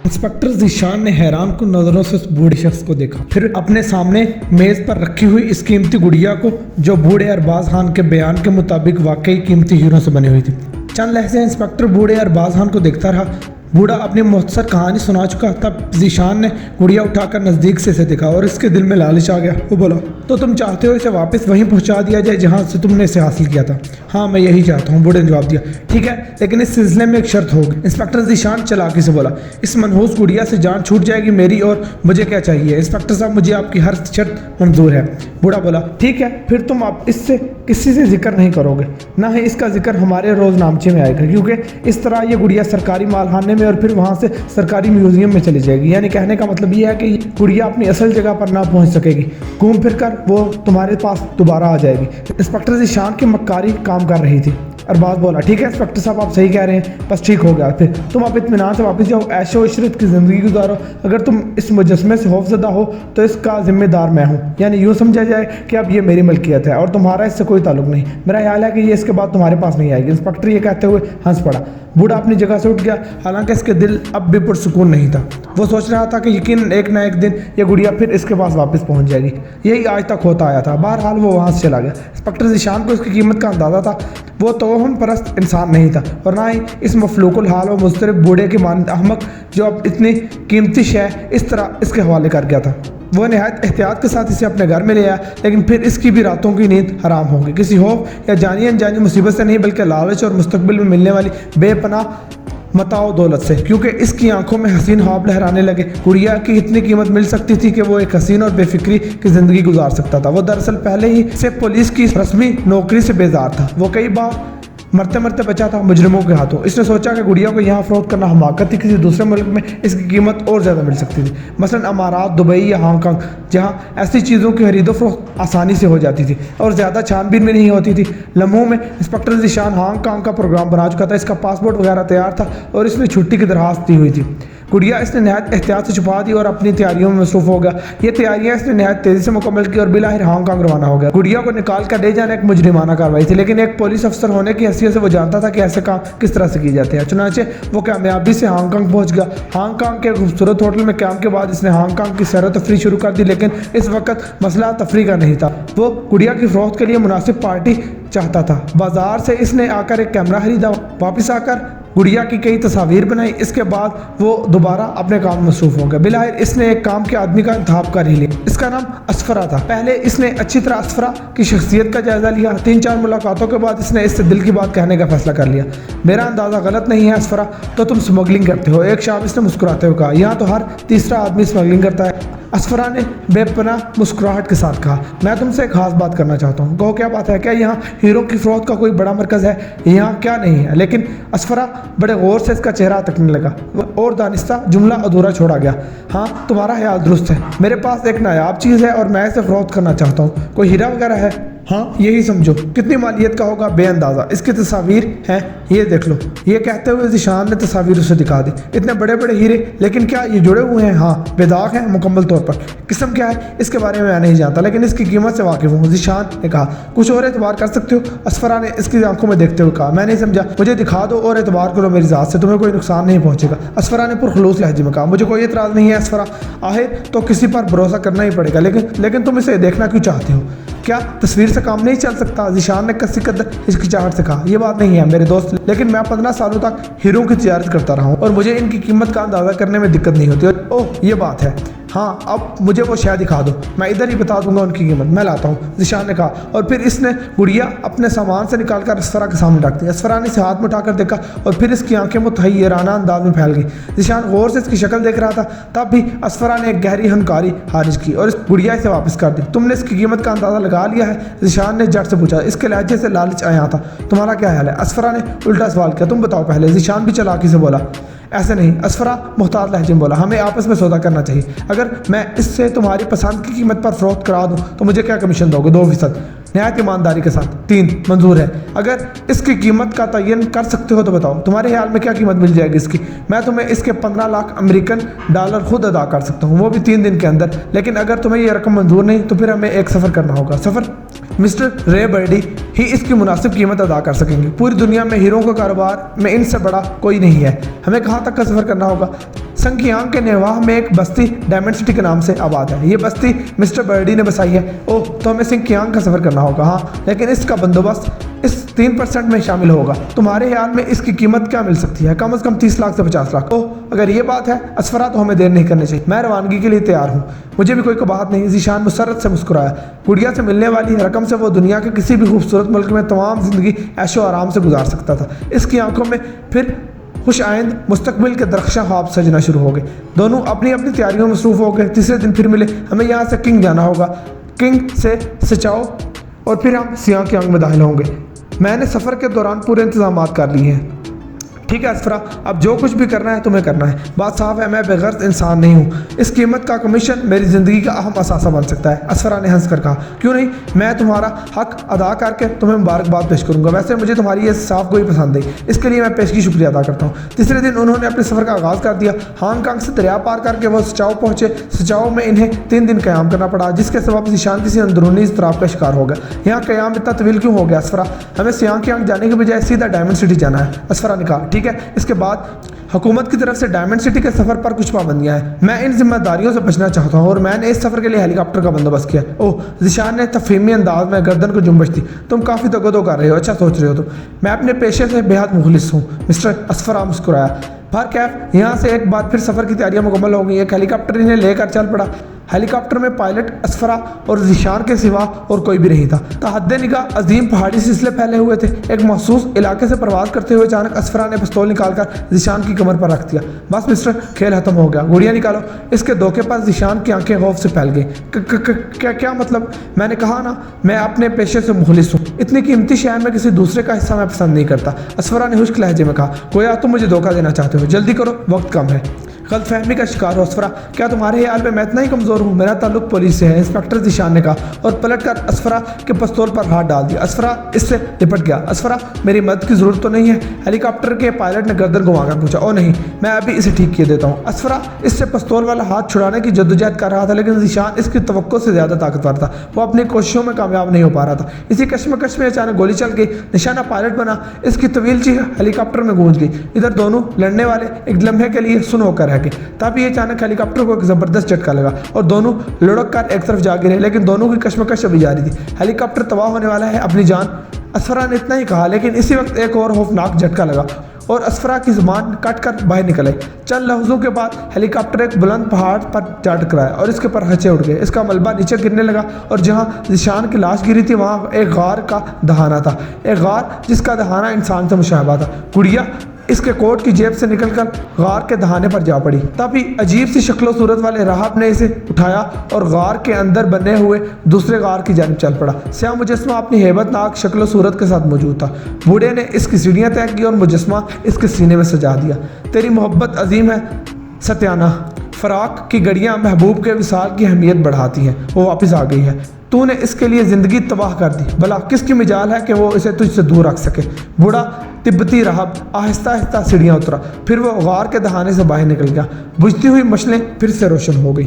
Inspector Zeeshan ने हैरान कन नज़रों से उस बूढ़े शख्स को देखा, फिर अपने सामने मेज़ पर रखी हुई इस कीमती गुड़िया को, जो बूढ़े अरबाज खान के बयान के मुताबिक वाकई कीमती हीरों से बनी हुई थी। चंद लहज़े इंस्पेक्टर बूढ़े अरबाज खान को देखता रहा। बूढ़ा अपनी मुख्तसर कहानी सुना चुका। तब ज़ीशान ने गुड़िया उठाकर नज़दीक से इसे देखा और इसके दिल में लालच आ गया। वो बोला, तो तुम चाहते हो इसे वापस वहीं पहुंचा दिया जाए जहां से तुमने इसे हासिल किया था? हाँ, मैं यही चाहता हूँ, बूढ़े ने जवाब दिया। ठीक है, लेकिन इस सिलसिले में एक शर्त होगी। इंस्पेक्टर ज़ीशान चालाकी से बोला, इस मनहूस गुड़िया से जान छूट जाएगी मेरी, और मुझे क्या चाहिए? इंस्पेक्टर साहब, मुझे आपकी हर शर्त मंजूर है। बूढ़ा बोला, ठीक है, फिर तुम आप इससे किसी से जिक्र नहीं करोगे, ना ही इसका जिक्र हमारे रोज़नामचे में आएगा, क्योंकि इस तरह ये गुड़िया सरकारी मालखाने में और फिर वहाँ से सरकारी म्यूजियम में चली जाएगी। यानी कहने का मतलब ये है कि गुड़िया अपनी असल जगह पर ना पहुँच सकेगी, घूम फिर कर वो तुम्हारे पास दोबारा आ जाएगी। इंस्पेक्टर ज़ीशान की मक्कारी काम कर रही थी। अरबाज बोला, ठीक है इंस्पेक्टर साहब, आप सही कह रहे हैं, बस ठीक हो गया। फिर तुम आप इत्मीनान से वापस जाओ, ऐशो इशरत की ज़िंदगी गुजारो। अगर तुम इस मुजस्मे से खौफज़दा हो तो इसका जिम्मेदार मैं हूँ। यानी यूँ समझा जाए कि अब ये मेरी मलकियत है और तुम्हारा इससे कोई ताल्लुक नहीं। मेरा ख्याल है कि ये इसके बाद तुम्हारे पास नहीं आएगी। इंस्पेक्टर ये कहते हुए हंस पड़ा। बूढ़ा अपनी जगह से उठ गया, हालांकि इसके दिल अब भी पुरसुकून नहीं था। वो सोच रहा था कि यकीन एक ना एक दिन ये गुड़िया फिर इसके पास वापस पहुंच जाएगी। यही आज तक होता आया था। बहरहाल वो वहाँ से चला गया। इंस्पेक्टर ज़ीशान को इसकी कीमत का अंदाज़ा था। वो तोहम परस्त इंसान नहीं था, और ना ही इस मफलूकुल हाल और मुस्तरब बूढ़े के मानद अहमक जो अब इतनी कीमती शय इस तरह इसके हवाले कर गया था। वो नहायत एहतियात के साथ इसे अपने घर में ले आया, लेकिन फिर इसकी भी रातों की नींद हराम होगी, किसी खौफ या जानी अनजानी मुसीबत से नहीं, बल्कि लालच और मुस्तकबिल में मिलने वाली बेपनाह मताओ दौलत से, क्योंकि इसकी आंखों में हसीन ख्वाब लहराने लगे। गुड़िया की इतनी कीमत मिल सकती थी कि वो एक हसीन और बेफिक्री की ज़िंदगी गुजार सकता था। वो दरअसल पहले ही से पुलिस की रस्मी नौकरी से बेजार था। वो कई बार मरते मरते बचा था मुजरिमों के हाथों। इसने सोचा कि गुड़िया को यहाँ फ़रोख्त करना हमाकत थी, किसी दूसरे मुल्क में इसकी कीमत और ज़्यादा मिल सकती थी, मसलन अमारात, दुबई या हांगकांग, जहाँ ऐसी चीज़ों की खरीदो फरोख्त आसानी से हो जाती थी और ज़्यादा छानबीन भी नहीं होती थी। लम्हों में इंस्पेक्टर ज़ीशान हांगकांग का प्रोग्राम बना चुका था। इसका पासपोर्ट वगैरह तैयार था और इसने छुट्टी की दरख्वास्त दी हुई थी। गुड़िया इसने नहायत एहतियात से छुपा दी और अपनी तैयारियों में मसरूफ़ हो गया। ये तैयारियां इसने नहायत तेज़ी से मुकम्मल की और बिलाहिर हांगकांग रवाना हो गया। गुड़िया को निकाल कर ले जाना एक मुजरिमाना कार्रवाई थी, लेकिन एक पुलिस अफसर होने की हैसियत से वो जानता था कि ऐसे काम किस तरह से किए जाते हैं। चुनांचे वो कामयाबी से हांगकांग पहुंच गया। हांगकांग के खूबसूरत होटल में काम के बाद इसने हांगकांग की सैर तफरी शुरू कर दी, लेकिन इस वक्त मसला तफरी का नहीं था। वो गुड़िया की फ़रोख्त के लिए मुनासिब पार्टी चाहता था। बाजार से इसने आकर एक कैमरा खरीदा, वापस आकर गुड़िया की कई तस्वीर बनाई। इसके बाद वो दोबारा अपने काम में मसरूफ़ हो गया। बिलाहिर इसने एक काम के आदमी का इंतखाब कर ही लिया। इसका नाम असफरा था। पहले इसने अच्छी तरह असफरा की शख्सियत का जायज़ा लिया। 3-4 मुलाकातों के बाद इसने इससे दिल की बात कहने का फैसला कर लिया। मेरा अंदाज़ा गलत नहीं है असफरा, तो तुम स्मगलिंग करते हो। एक शाम इसने मुस्कुराते हुए कहा, यहाँ तो हर तीसरा आदमी स्मगलिंग करता है। असफरा ने बेपनाह मुस्कुराहट के साथ कहा, मैं तुमसे एक खास बात करना चाहता हूँ। कहो क्या बात है? क्या यहाँ हीरो की फ़रोख्त का कोई बड़ा मरकज़ है? यहाँ क्या नहीं है? लेकिन असफरा बड़े गौर से इसका चेहरा तकने लगा और दानिस्ता जुमला अधूरा छोड़ा गया। हाँ, तुम्हारा ख्याल दुरुस्त है। मेरे पास एक नायाब चीज़ है और मैं इसे फ़रोख्त करना चाहता हूँ। कोई हीरा वगैरह है? हाँ, यही समझो। कितनी मालियत का होगा? बेअंदाज़ा। इसकी तस्वीर हैं, ये देख लो। ये कहते हुए ज़ीशान ने तस्वीर उसे दिखा दी। इतने बड़े बड़े हीरे, लेकिन क्या ये जुड़े हुए हैं? हाँ, बेदाग हैं मुकम्मल तौर पर। किस्म क्या है इसके बारे में मैं नहीं जानता, लेकिन इसकी कीमत से वाकिफ़ हूँ। ज़ीशान ने कहा, कुछ और एतबार कर सकते हो? असफरा ने इसकी आंखों में देखते हुए कहा, मैं नहीं समझा। मुझे दिखा दो और एतबार करो मेरी ज़ात से, तुम्हें कोई नुकसान नहीं पहुँचेगा। असफरा ने पुरखलूस लहजे में कहा, मुझे कोई एतराज़ नहीं है असफरा, आखिर तो किसी पर भरोसा करना ही पड़ेगा, लेकिन तुम इसे देखना क्यों चाहते हो? क्या तस्वीर से काम नहीं चल सकता? ज़ीशान ने कसी कदर हिचकिचाहट से कहा, यह बात नहीं है मेरे दोस्त, लेकिन मैं 15 सालों तक हीरों की तिजारत करता रहा हूँ और मुझे इनकी कीमत का अंदाज़ा करने में दिक्कत नहीं होती। ओह, ये बात है। हाँ, अब मुझे वो शायद दिखा दो, मैं इधर ही बता दूंगा उनकी कीमत। मैं लाता हूँ, ज़ीशान ने कहा, और फिर इसने गुड़िया अपने सामान से निकालकर असफरा के सामने रख दी। असफरा ने इसे हाथ में उठाकर देखा और फिर इसकी आंखें मुतहय्यराना अंदाज में फैल गई। ज़ीशान गौर से इसकी शक्ल देख रहा था। तब भी असफरा ने एक गहरी हनकारी खारिज की और इस गुड़िया से वापस कर दी। तुमने इसकी कीमत का अंदाज़ा लगा लिया है? ज़ीशान ने झट से पूछा। इसके लहजे से लालच आया था। तुम्हारा क्या ख्याल है? असफरा ने उल्टा सवाल किया। तुम बताओ पहले। ज़ीशान भी चालाकी से बोला, ऐसे नहीं। असफरा मुख्तार लहजे में बोला, हमें आपस में सौदा करना चाहिए। अगर मैं इससे तुम्हारी पसंद की कीमत पर फ़रोख्त करा दूँ तो मुझे क्या कमीशन दोगे? 2%। नहायत ईमानदारी के साथ। 3 मंजूर है। अगर इसकी कीमत का तयन कर सकते हो तो बताओ, तुम्हारे ख्याल में क्या कीमत मिल जाएगी इसकी? मैं तुम्हें इसके 15 लाख अमेरिकन डॉलर खुद अदा कर सकता हूँ, वो भी 3 दिन के अंदर। लेकिन अगर तुम्हें यह रकम मंजूर नहीं तो फिर हमें एक सफ़र करना होगा। सफ़र? मिस्टर रे बर्डी ही इसकी मुनासिब कीमत अदा कर सकेंगे। पूरी दुनिया में हीरों के कारोबार में इनसे बड़ा कोई नहीं है। हमें कहाँ तक का सफ़र करना होगा? संखियांग के नेवाह में एक बस्ती डायमंड सिटी के नाम से आबाद है। ये बस्ती मिस्टर बर्डी ने बसाई है। ओह, तो हमें संखियांग का सफ़र करना होगा। हाँ, लेकिन इसका बंदोबस्त इस 3% में शामिल होगा। तुम्हारे ख्याल में इसकी कीमत क्या मिल सकती है? कम से कम 30 लाख से 50 लाख। ओह, अगर ये बात है असफरा, तो हमें देर नहीं करनी चाहिए। मैं रवानगी के लिए तैयार हूँ। मुझे भी कोई कबाहत नहीं। ज़ीशान मुसर्रत से मुस्कुराया। गुड़िया से मिलने वाली रकम से वो दुनिया के किसी भी खूबसूरत मुल्क में तमाम ज़िंदगी ऐशो आराम से गुजार सकता था। इसकी आंखों में फिर खुश आइंद मुस्तकबिल के दरख्शां ख्वाब सजना शुरू हो गए। दोनों अपनी अपनी तैयारियों में मसरूफ़ हो गए। तीसरे दिन फिर मिले। हमें यहाँ से किंग जाना होगा, किंग से सचाओ, और फिर हम सियांग में दाखिल होंगे। मैंने सफ़र के दौरान पूरे इंतजाम कर लिए हैं। ठीक है असफरा, अब जो कुछ भी करना है तुम्हें करना है। बात साफ है, मैं बेगर्ज इंसान नहीं हूँ। इस कीमत का कमीशन मेरी ज़िंदगी का अहम असासा बन सकता है। असफरा ने हंस कर कहा, क्यों नहीं, मैं तुम्हारा हक अदा करके तुम्हें मुबारकबाद पेश करूँगा। वैसे मुझे तुम्हारी ये साफ गोई पसंद है, इसके लिए मैं पेश की शुक्रिया अदा करता हूँ। तीसरे दिन उन्होंने अपने सफ़र का आगाज़ कर दिया। हांगकांग से दरिया पार करके वो सचाओ पहुँचे। सचाओ में इन्हें 3 दिन क़याम करना पड़ा, जिसके सबब ज़ीशान किसी अंदरूनी इज़्तिराब का शिकार हो गया। यहाँ क़याम इतना तवील क्यों हो गया असफरा? हमें सियांग जाने के बजाय सीधा डायमंड सिटी जाना है। असफरा ने कहा, ठीक है। इसके बाद हुकूमत की तरफ से डायमंड सिटी के सफ़र पर कुछ पाबंदियां हैं। मैं इन जिम्मेदारियों से बचना चाहता हूं और मैंने इस सफ़र के लिए हेलीकॉप्टर का बंदोबस्त किया। ओह, ज़ीशान ने तफहीमी अंदाज में गर्दन को जुम्बश दी। तुम काफ़ी दगोदो कर रहे हो, अच्छा सोच रहे हो तुम। मैं अपने पेशे से बेहद मुखलिस हूँ, मिस्टर असफरा मुस्कुराया। पर कैफ, यहाँ से एक बार फिर सफ़र की तैयारियां मुकम्मल हो गई। एक हेलीकॉप्टर इन्हें लेकर चल पड़ा। हेलीकॉप्टर में पायलट असफरा और ज़ीशान के सिवा और कोई भी नहीं था। तहद्दे निगाह अजीम पहाड़ी सिलसिले फैले हुए थे। एक मखसूस इलाके से प्रवास करते हुए अचानक असफरा ने पिस्तौल निकालकर ज़ीशान की कमर पर रख दिया। बस मिस्टर, खेल खत्म हो गया, गुड़िया निकालो। इसके धोखे पर ज़ीशान की आंखें खौफ से फैल गई। क्या मतलब? मैंने कहा ना, मैं अपने पेशे से मुखलिस हूँ। इतनी कीमती शहर में किसी दूसरे का हिस्सा मैं पसंद नहीं करता। असफरा ने खुश्क लहजे में कहा, गोया तुम मुझे धोखा देना चाहते हो। जल्दी करो, वक्त कम है। गलतफहमी का शिकार हो असफरा, क्या तुम्हारे ख्याल में मैं इतना ही कमज़ोर हूँ? मेरा ताल्लुक पुलिस से है, इंस्पेक्टर ज़ीशान ने कहा, और पलटकर असफरा के पिस्तौल पर हाथ डाल दिया। असफरा इससे निपट गया। असफरा, मेरी मदद की ज़रूरत तो नहीं है? हेलीकॉप्टर के पायलट ने गर्दन घुमाकर पूछा। ओ नहीं, मैं अभी इसे ठीक किए देता हूँ। असफरा इससे पिस्तौल वाला हाथ छुड़ाने की जद्दोजहद कर रहा था, लेकिन ज़ीशान इसकी तवक्को से ज़्यादा ताकतवर था। वो अपनी कोशिशों में कामयाब नहीं हो पा रहा था। इसी कश्मकश में अचानक गोली चल गई। निशाना पायलट बना। इसकी तवील चीख हेलीकॉप्टर में गूंज गई। इधर दोनों लड़ने वाले एक लम्हे के लिए सुन होकर रह गए। तभी अचानक हेलीकॉप्टर को एक ज़बरदस्त झटका लगा और दोनों लुढ़क कर एक तरफ जा गिरे, लेकिन दोनों की कश्मकश अभी जारी थी। हेलीकॉप्टर तबाह होने वाला है, अपनी जान। असफरा ने इतना ही कहा, लेकिन इसी वक्त एक और खौफनाक झटका लगा और असफरा की ज़ुबान कट कर बाहर निकल आई। चंद लफ्ज़ों के बाद हेलीकॉप्टर एक बुलंद पहाड़ पर जा टकराया और इसके पर हचे उड़ गए। इसका मलबा नीचे गिरने लगा और जहाँ ज़ीशान की लाश गिरी थी वहाँ एक गार का दहाना था। एक गार जिसका दहाना इंसान से मुशाबा था। गुड़िया इसके कोट की जेब से निकलकर गार के दहाने पर जा पड़ी। तभी अजीब सी शक्लो सूरत वाले राहब ने इसे उठाया और गार के अंदर बने हुए दूसरे गार की जानिब चल पड़ा। स्याह मुजस्मा अपनी हेबतनाक शक्लो सूरत के साथ मौजूद था। बूढ़े ने इसकी सीढ़ियाँ तय की और मुजस्मा इसके सीने में सजा दिया। तेरी मोहब्बत अजीम है सत्याना। फ़राक की घड़ियाँ महबूब के विसाल की अहमियत बढ़ाती हैं। वो वापस आ गई है। तूने इसके लिए ज़िंदगी तबाह कर दी। भला किसकी मिजाल है कि वो इसे तुझसे दूर रख सके? बूढ़ा तिब्बती राहब आहिस्ता आहिस्ता सीढ़ियाँ उतरा। फिर वो गार के दहाने से बाहर निकल गया। बुझती हुई मशलें फिर से रोशन हो गई।